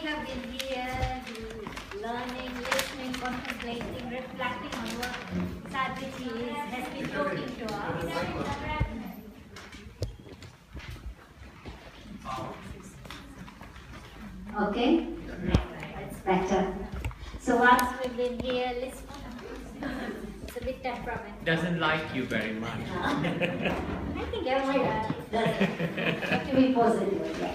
have been here learning, listening, contemplating, reflecting on what Sadhguru has been talking to us. Okay? That's better. So once we've been here listening, it's a bit temperamental. Doesn't like you very much. I think everyone does. Have to be positive, yeah.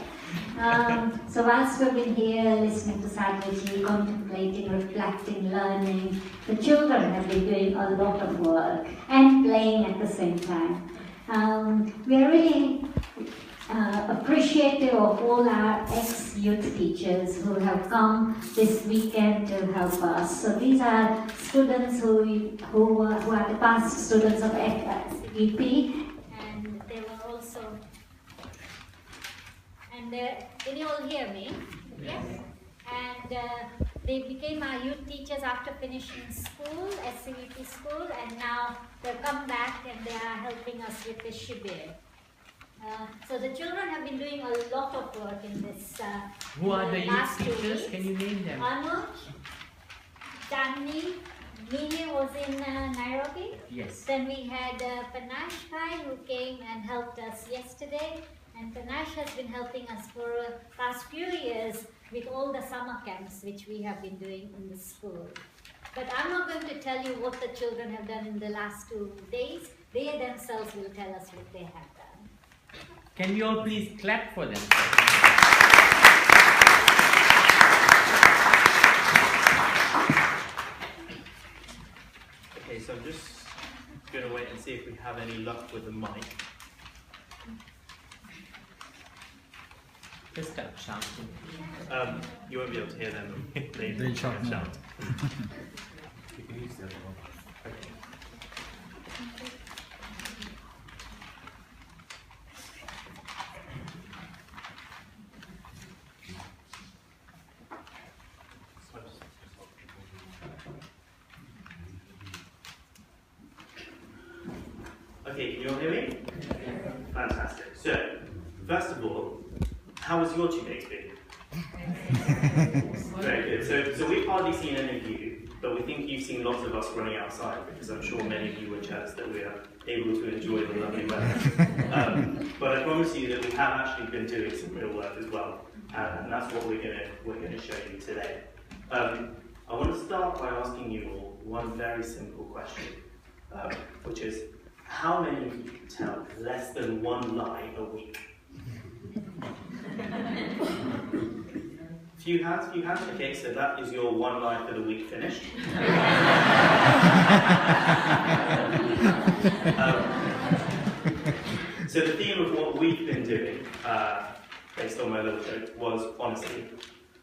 So whilst we've been here listening to Sadhguru, contemplating, reflecting, learning, the children have been doing a lot of work and playing at the same time. We are really appreciative of all our ex-youth teachers who have come this weekend to help us. So these are students who are the past students of SCVP, and they were also. And can you all hear me? Yes. And they became our youth teachers after finishing school, SCVP school, and now they've come back and they are helping us with the Shibir. So the children have been doing a lot of work in this. Who are the youth teachers? Can you name them? Anuj, Danny, Nene was in Nairobi. Yes. Then we had Panash Bhai who came and helped us yesterday. And Panash has been helping us for the past few years with all the summer camps which we have been doing in the school. But I'm not going to tell you what the children have done in the last 2 days. They themselves will tell us what they have done. Can you all please clap for them? Okay, so I'm just going to wait and see if we have any luck with the mic. Just start shouting. You won't be able to hear them. They shout more. You can use the other one. Okay. Okay, can you all hear me? Fantastic. So, first of all, how was your 2 days been? Very good. So we've hardly seen any of you, but we think you've seen lots of us running outside because I'm sure many of you were jealous that we are able to enjoy the lovely weather. But I promise you that we have actually been doing some real work as well, and that's what we're going to show you today. I want to start by asking you all one very simple question, which is, how many of you tell less than 1 lie a week? Few hands. Okay, so that is your 1 lie for the week finished. So the theme of what we've been doing, based on my little joke, was honesty.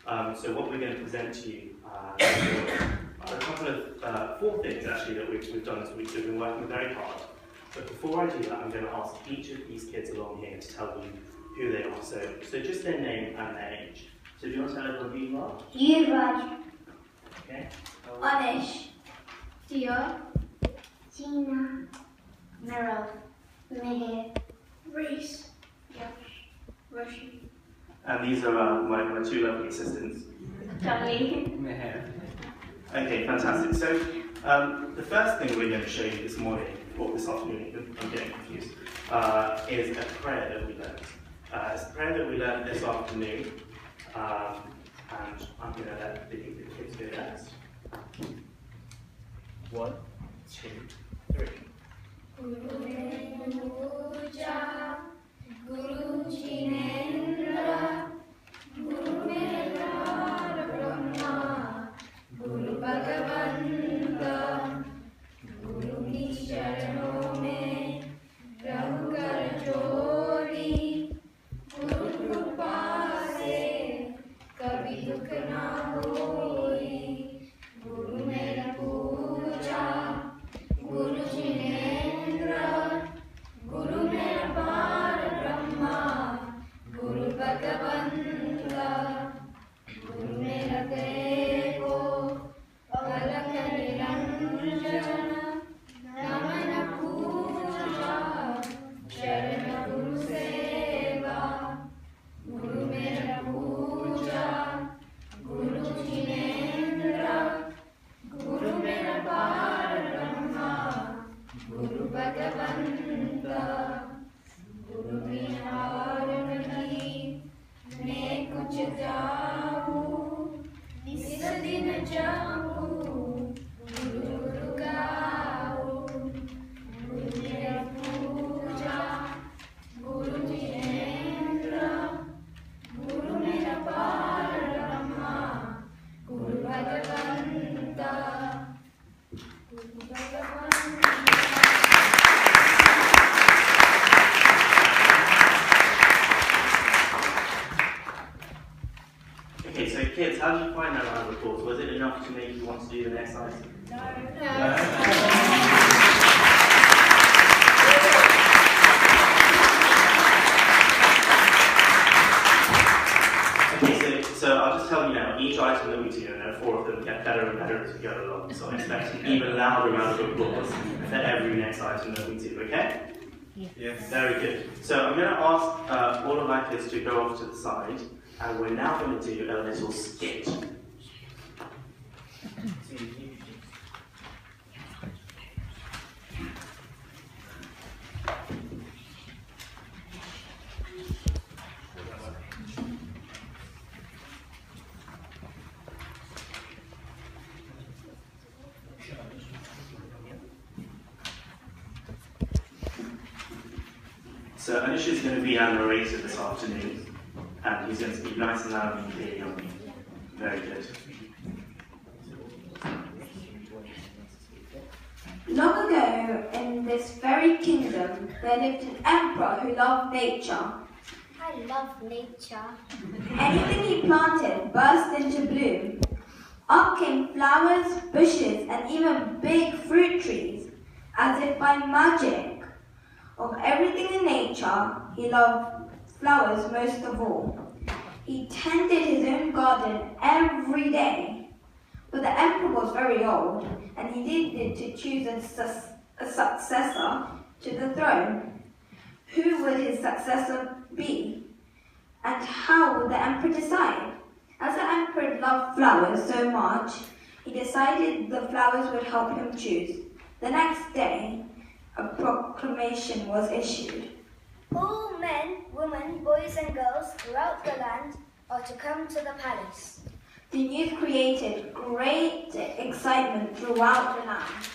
So what we're going to present to you are a couple of 4 things actually that we've done this week. So we've been working very hard. But before I do that, I'm going to ask each of these kids along here to tell you who they are. So just their name and their age. So do you want to tell everyone who you are? Yuvraj, Okay. Anish, Dio, Gina, Meryl, Meher, Reese, Josh, Roshi, And these are my 2 lovely assistants. Charlie. Okay, fantastic. So the first thing we're going to show you this morning, or this afternoon, I'm getting confused, is a prayer that we learned. It's a prayer that we learned this afternoon, and I'm going to let the kids do that. 1, 2, 3. Guru Puja, Guru Jinendra, Guru Mehra Brahma, Guru Bhagavanta, Guru ki charanon mein rahu kar jodi, Guru Krupa se kabhi dukh na hoi, Guru Mehra Puja, Guru Jinendra, Guru Mehra how did you find that round of applause? Was it enough to make you want to do the next item? No. Okay, so I'll just tell you now, each item that we do, and there are 4 of them, get better and better as we go along. So I expect an even louder round of applause for every next item that we do, okay? Yes. Very good. So I'm going to ask all of our kids to go off to the side, and we're now going to do a little skit. So Anish is going to be our narrator this afternoon, and he's going to speak nice and loud and clearly on me. Very good. Long ago, in this very kingdom, there lived an emperor who loved nature. I love nature. Anything he planted burst into bloom. Up came flowers, bushes, and even big fruit trees, as if by magic. Of everything in nature, he loved flowers most of all. He tended his own garden every day. But the emperor was very old, and he needed to choose a successor to the throne. Who would his successor be? And how would the emperor decide? As the emperor loved flowers so much, he decided the flowers would help him choose. The next day, a proclamation was issued. All men, women, boys and girls throughout the land are to come to the palace. The news created great excitement throughout the land.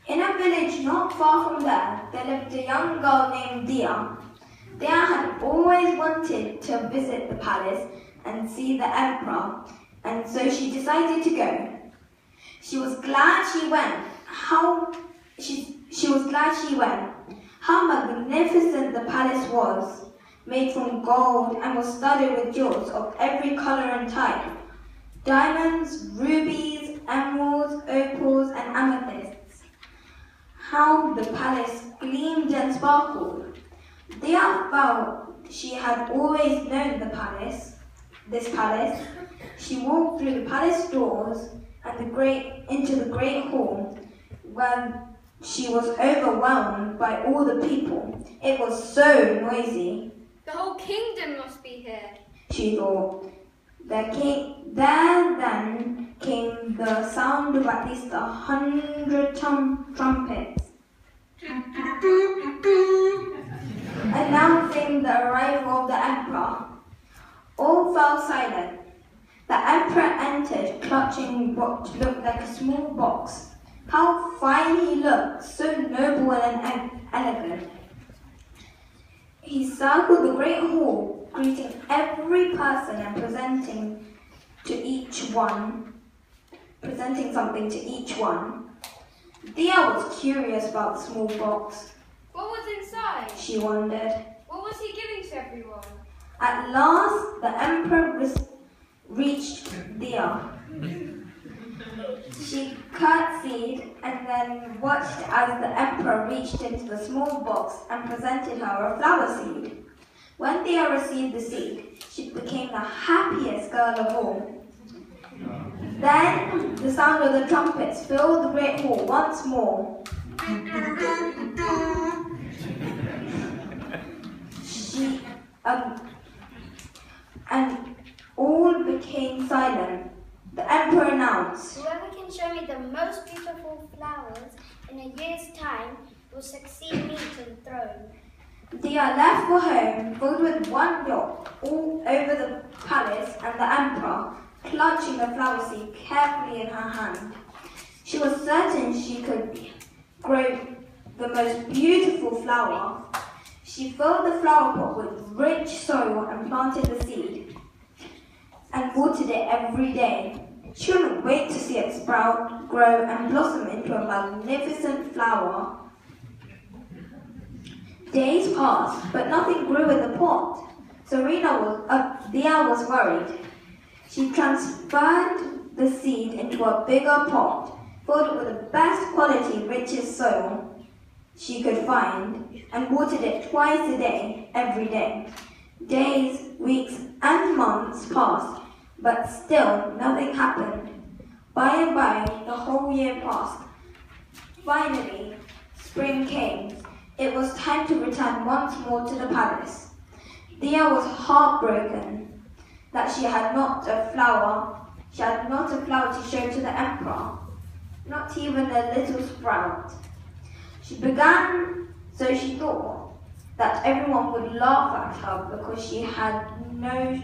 In a village not far from there lived a young girl named Dia. Dia had always wanted to visit the palace and see the emperor, and so she decided to go. She was glad she went. She was glad she went. How magnificent the palace was, made from gold and was studded with jewels of every color and type. Diamonds, rubies, emeralds, opals, and amethysts. How the palace gleamed and sparkled. Dia felt she had always known this palace. She walked through the palace doors and into the great hall, where she was overwhelmed by all the people. It was so noisy. The whole kingdom must be here, she thought. There then came the sound of at least 100 trumpets, announcing the arrival of the emperor. All fell silent. The emperor entered, clutching what looked like a small box. How fine he looked, so noble and elegant. He circled the great hall, greeting every person and presenting something to each one. Dia was curious about the small box. What was inside? She wondered. What was he giving to everyone? At last, the emperor reached Dia. She curtsied and then watched as the emperor reached into the small box and presented her a flower seed. When Dia received the seed, she became the happiest girl of all. Then the sound of the trumpets filled the great hall once more. And all became silent. The emperor announced, Whoever can show me the most beautiful flowers in a year's time will succeed me to the throne. Dia left for home, filled with wonder all over the palace and the emperor, clutching the flower seed carefully in her hand. She was certain she could grow the most beautiful flower. She filled the flower pot with rich soil and planted the seed and watered it every day. She couldn't wait to see it sprout, grow, and blossom into a magnificent flower. Days passed, but nothing grew in the pot. Dia was worried. She transferred the seed into a bigger pot, filled it with the best quality, richest soil she could find, and watered it twice a day, every day. Days, weeks, and months passed, but still nothing happened. By and by, the whole year passed. Finally, spring came. It was time to return once more to the palace. Dia was heartbroken that she had not a flower. She had not a flower to show to the emperor, not even a little sprout. She thought that everyone would laugh at her because she had no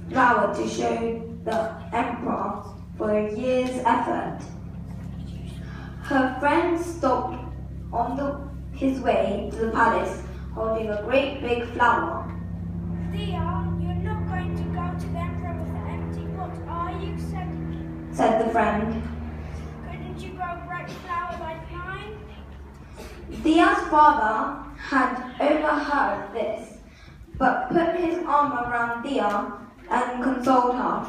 flower to show the emperor for a year's effort. Her friend stopped on his way to the palace, holding a great big flower. Dia, you're not going to go to the emperor with an empty pot, are you? said the friend. Couldn't you grow a bright flower like mine? Dia's father had overheard this, but put his arm around Dia and consoled her.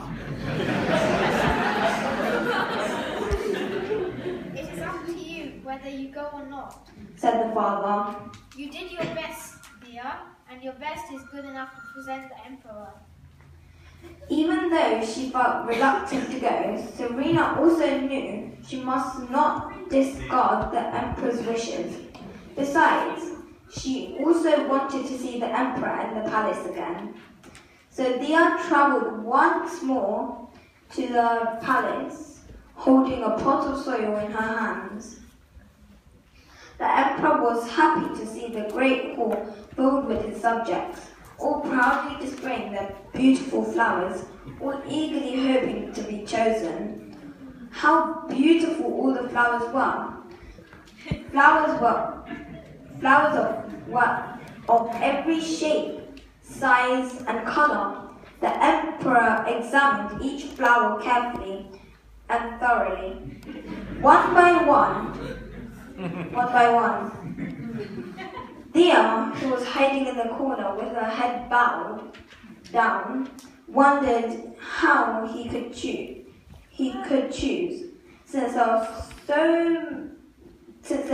It is up to you whether you go or not. Said the father. You did your best, Dia, and your best is good enough to present the emperor. Even though she felt reluctant to go, Serena also knew she must not discard the emperor's wishes. Besides, she also wanted to see the emperor in the palace again. So Dia travelled once more to the palace, holding a pot of soil in her hands. The emperor was happy to see the great hall filled with his subjects, all proudly displaying their beautiful flowers, all eagerly hoping to be chosen. How beautiful all the flowers were! Flowers of every shape, size, and colour. The emperor examined each flower carefully and thoroughly. One by one, Dia, who was hiding in the corner with her head bowed down, wondered how he could choose, since they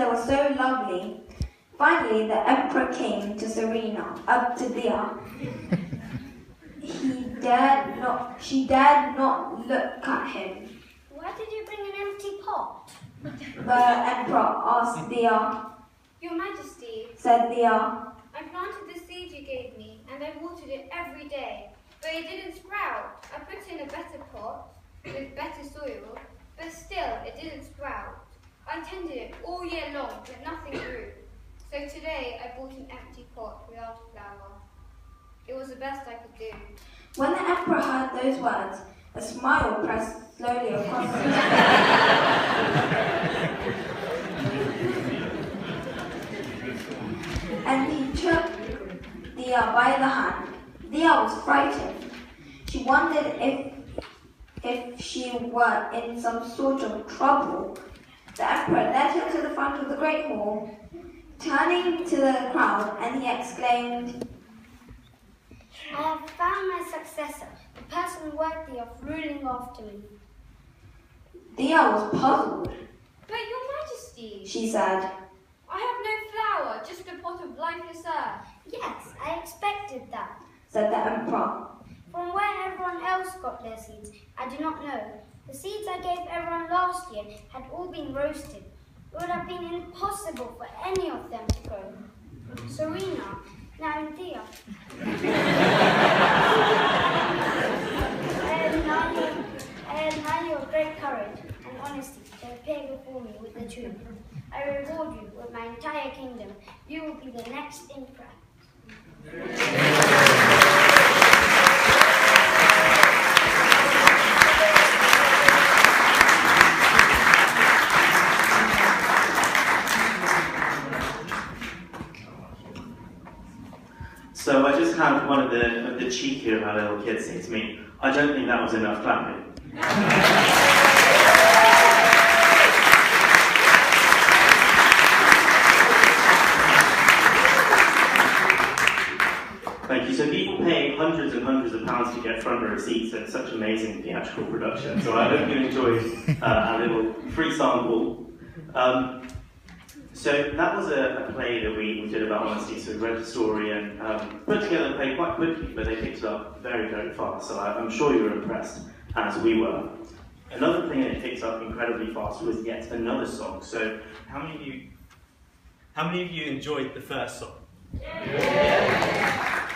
were so lovely. Finally, the emperor came to Dia. She dared not look at him. Why did you bring an empty pot? The emperor asked Dia. Your Majesty, Said Dia. I planted the seed you gave me, and I watered it every day, but it didn't sprout. I put in a better pot with better soil, but still it didn't sprout. I tended it all year long, but nothing grew. So today I bought an empty pot without a flower. It was the best I could do. When the emperor heard those words, a smile pressed slowly across his face. And he took Dia by the hand. Dia was frightened. She wondered if she were in some sort of trouble. The emperor led her to the front of the great hall, turning to the crowd, and he exclaimed, I have found my successor, the person worthy of ruling after me. Dia was puzzled. But Your Majesty, She said, I have no flower, just a pot of lifeless earth. Yes, I expected that. said the emperor. From where everyone else got their seeds, I do not know. The seeds I gave everyone last year had all been roasted. It would have been impossible for any of them to grow. Serena, now Dia. I admire your great courage and honesty to appear before me with the truth. I reward you with my entire kingdom. You will be the next emperor. So I just had one of the cheeky of our little kids say to me, I don't think that was enough clapping. to get front row seats at such amazing theatrical production. So I hope you enjoyed a little free sample. So that was a play that we did about honesty. So we read the story and put together the play quite quickly, but they picked it up very, very fast. So I'm sure you were impressed, as we were. Another thing that it picked up incredibly fast was yet another song. So how many of you enjoyed the first song? Yeah.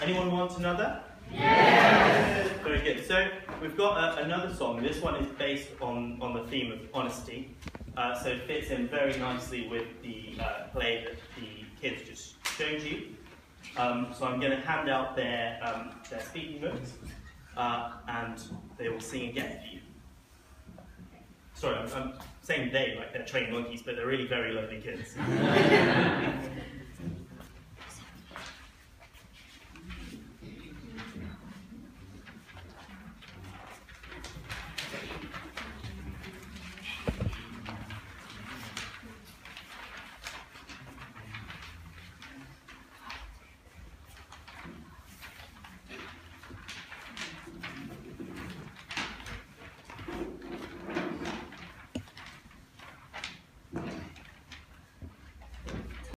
Anyone want another? Yeah. Very good. So we've got another song. This one is based on the theme of honesty. So it fits in very nicely with the play that the kids just showed you. So I'm going to hand out their speaking notes, and they will sing again for you. Sorry, I'm saying they like they're trained monkeys, but they're really very lovely kids.